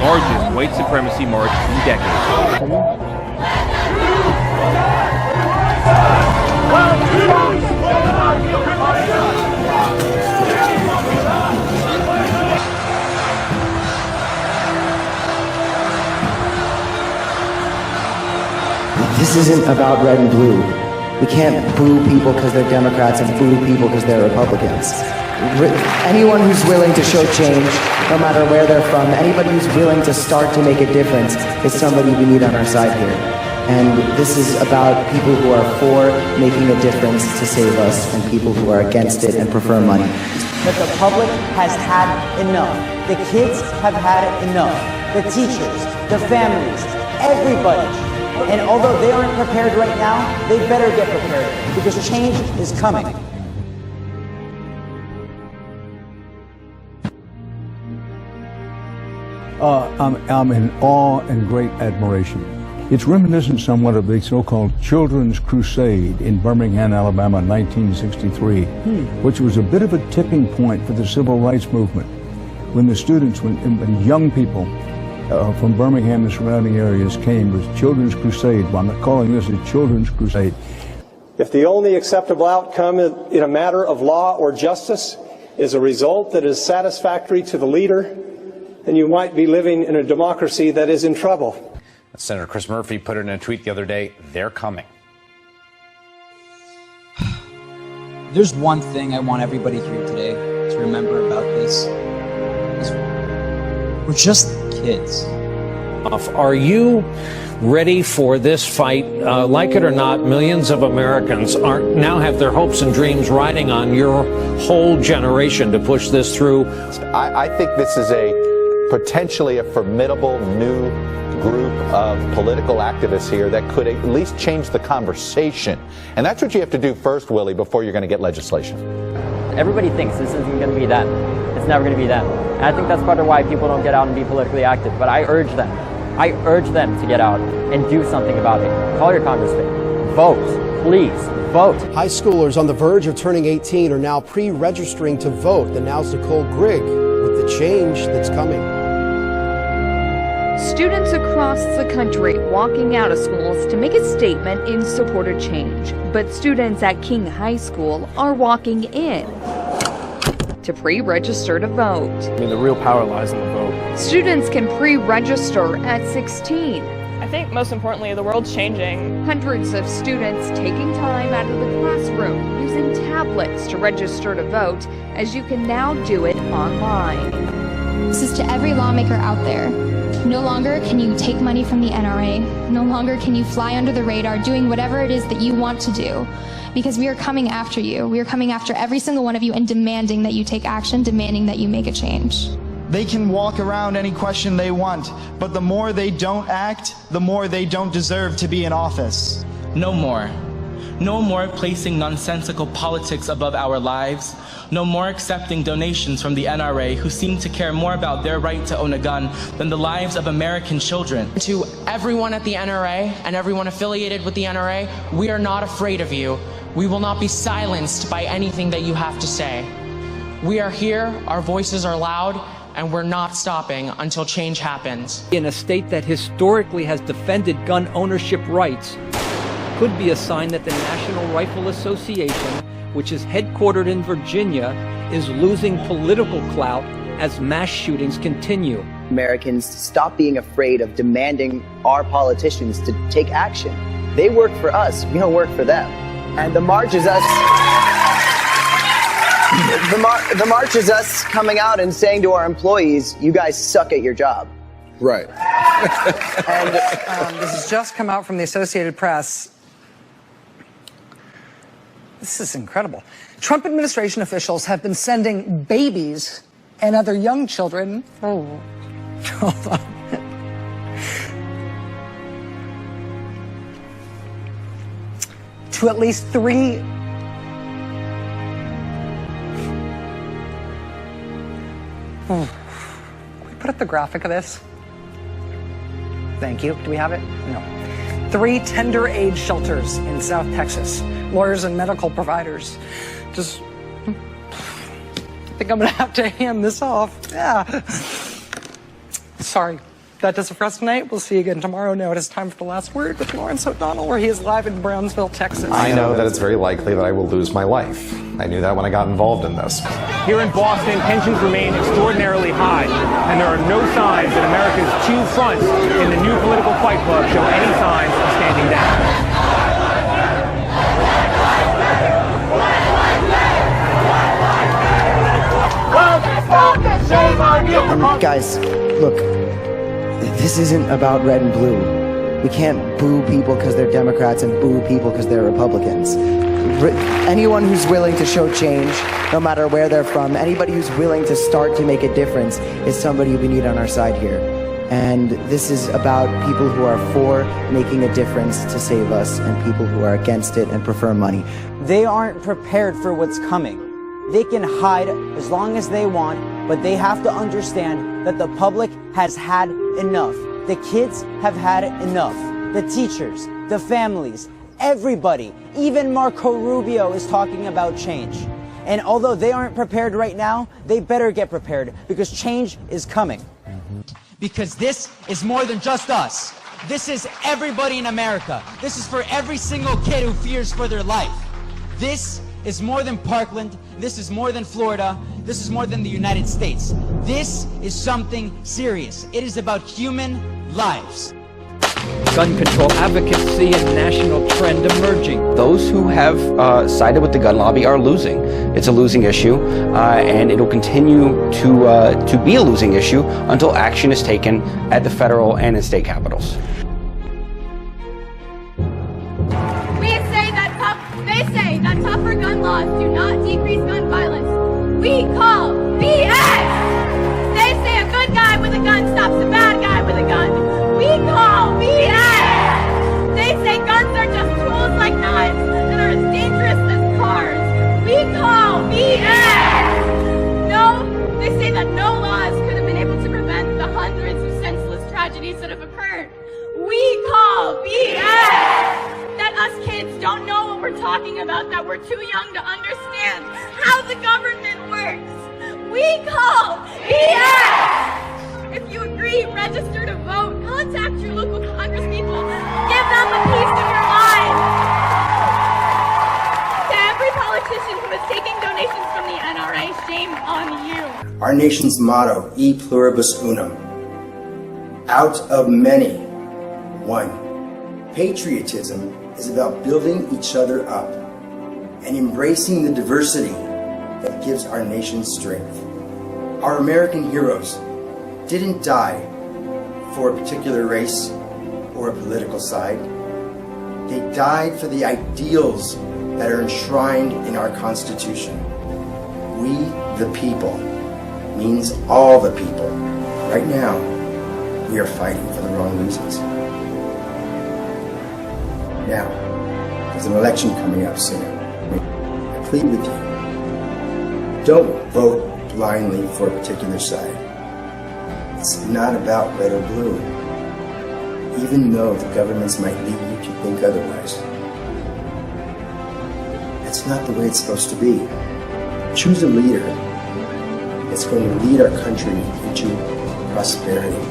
largest white supremacy march in decades. This isn't about red and blue. We can't boo people because they're Democrats and boo people because they're Republicans. Anyone who's willing to show change, no matter where they're from, anybody who's willing to start to make a difference is somebody we need on our side here. And this is about people who are for making a difference to save us and people who are against it and prefer money. But the public has had enough. The kids have had enough. The teachers, the families, everybody. And although they aren't prepared right now, they better get prepared because change is coming. I'm in awe and great admiration. It's reminiscent somewhat of the so-called Children's Crusade in Birmingham, Alabama, 1963, which was a bit of a tipping point for the civil rights movement when the students, when young people from Birmingham and surrounding areas came with Children's Crusade. Well, I'm not calling this a Children's Crusade. If the only acceptable outcome in a matter of law or justice is a result that is satisfactory to the leader, then you might be living in a democracy that is in trouble. Senator Chris Murphy put it in a tweet the other day, they're coming. There's one thing I want everybody here today to remember about this. We're just kids. Are you ready for this fight? Like it or not, millions of Americans now have their hopes and dreams riding on your whole generation to push this through. I think this is potentially a formidable new group of political activists here that could at least change the conversation. And that's what you have to do first, Willie, before you're going to get legislation. Everybody thinks this isn't going to be them. It's never going to be them. And I think that's part of why people don't get out and be politically active. But I urge them to get out and do something about it. Call your congressman. Vote. Please, vote. High schoolers on the verge of turning 18 are now pre-registering to vote. The Now's Nicole Grigg with the change that's coming. Students across the country walking out of schools to make a statement in support of change. But students at King High School are walking in to pre-register to vote. I mean, the real power lies in the vote. Students can pre-register at 16. I think most importantly, the world's changing. Hundreds of students taking time out of the classroom using tablets to register to vote, as you can now do it online. This is to every lawmaker out there. No longer can you take money from the NRA. No longer can you fly under the radar doing whatever it is that you want to do. Because we are coming after you. We are coming after every single one of you and demanding that you take action, demanding that you make a change. They can walk around any question they want, but the more they don't act, the more they don't deserve to be in office. No more. No more placing nonsensical politics above our lives. No more accepting donations from the NRA, who seem to care more about their right to own a gun than the lives of American children. To everyone at the NRA and everyone affiliated with the NRA, we are not afraid of you. We will not be silenced by anything that you have to say. We are here, our voices are loud, and we're not stopping until change happens. In a state that historically has defended gun ownership rights, could be a sign that the National Rifle Association, which is headquartered in Virginia, is losing political clout as mass shootings continue. Americans stop being afraid of demanding our politicians to take action. They work for us, we don't work for them. And the march is us. The march is us coming out and saying to our employees, you guys suck at your job. Right. And this has just come out from the Associated Press. This is incredible. Trump administration officials have been sending babies and other young children. Oh, hold on. To at least 3. Can we put up the graphic of this? Thank you. Do we have it? No. 3 tender age shelters in South Texas. Lawyers and medical providers. Just, I think I'm gonna have to hand this off. Yeah. Sorry. that does it for us tonight. We'll see you again tomorrow. Now it is time for The Last Word with Lawrence O'Donnell, where he is live in Brownsville, Texas. I know that it's very likely that I will lose my life. I knew that when I got involved in this. Here in Boston, tensions remain extraordinarily high, and there are no signs that America's two fronts in the new political fight club show any signs of standing down. And guys, look, this isn't about red and blue. We can't boo people because they're Democrats and boo people because they're Republicans. Anyone who's willing to show change, no matter where they're from, anybody who's willing to start to make a difference is somebody we need on our side here. And this is about people who are for making a difference to save us and people who are against it and prefer money. They aren't prepared for what's coming. They can hide as long as they want, but they have to understand that the public has had enough. The kids have had enough. The teachers, the families, everybody, even Marco Rubio is talking about change. And although they aren't prepared right now, they better get prepared because change is coming. Because this is more than just us. This is everybody in America. This is for every single kid who fears for their life. This is more than Parkland. This is more than Florida. This is more than the United States. This is something serious. It is about human lives. Gun control advocacy and national trend emerging. Those who have sided with the gun lobby are losing. It's a losing issue, and it'll continue to be a losing issue until action is taken at the federal and in state capitals. They say that tougher gun laws do not decrease gun violence. We call BS! They say a good guy with a gun stops a bad guy with a gun. We call BS! They say guns are just tools like knives and are as dangerous as cars. We call BS! No, they say that no laws could have been able to prevent the hundreds of senseless tragedies that have occurred. We call BS! That us kids don't know what we're talking about, that we're too young to understand how the government works. We call BS! If you agree, register to vote. Contact your local congresspeople. Give them a piece of your mind. To every politician who is taking donations from the NRA, shame on you. Our nation's motto, E pluribus unum. Out of many, one. Patriotism is about building each other up and embracing the diversity that gives our nation strength. Our American heroes didn't die for a particular race or a political side. They died for the ideals that are enshrined in our Constitution. We, the people, means all the people. Right now, we are fighting for the wrong reasons. Now, there's an election coming up soon. I plead with you, don't vote blindly for a particular side. It's not about red or blue, even though the governments might lead you to think otherwise. That's not the way it's supposed to be. Choose a leader that's going to lead our country into prosperity.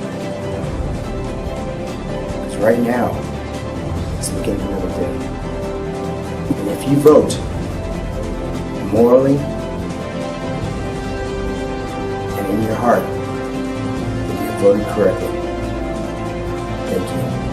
Because right now, it's looking a little dim. And if you vote morally and in your heart, then you voted correctly. Thank you.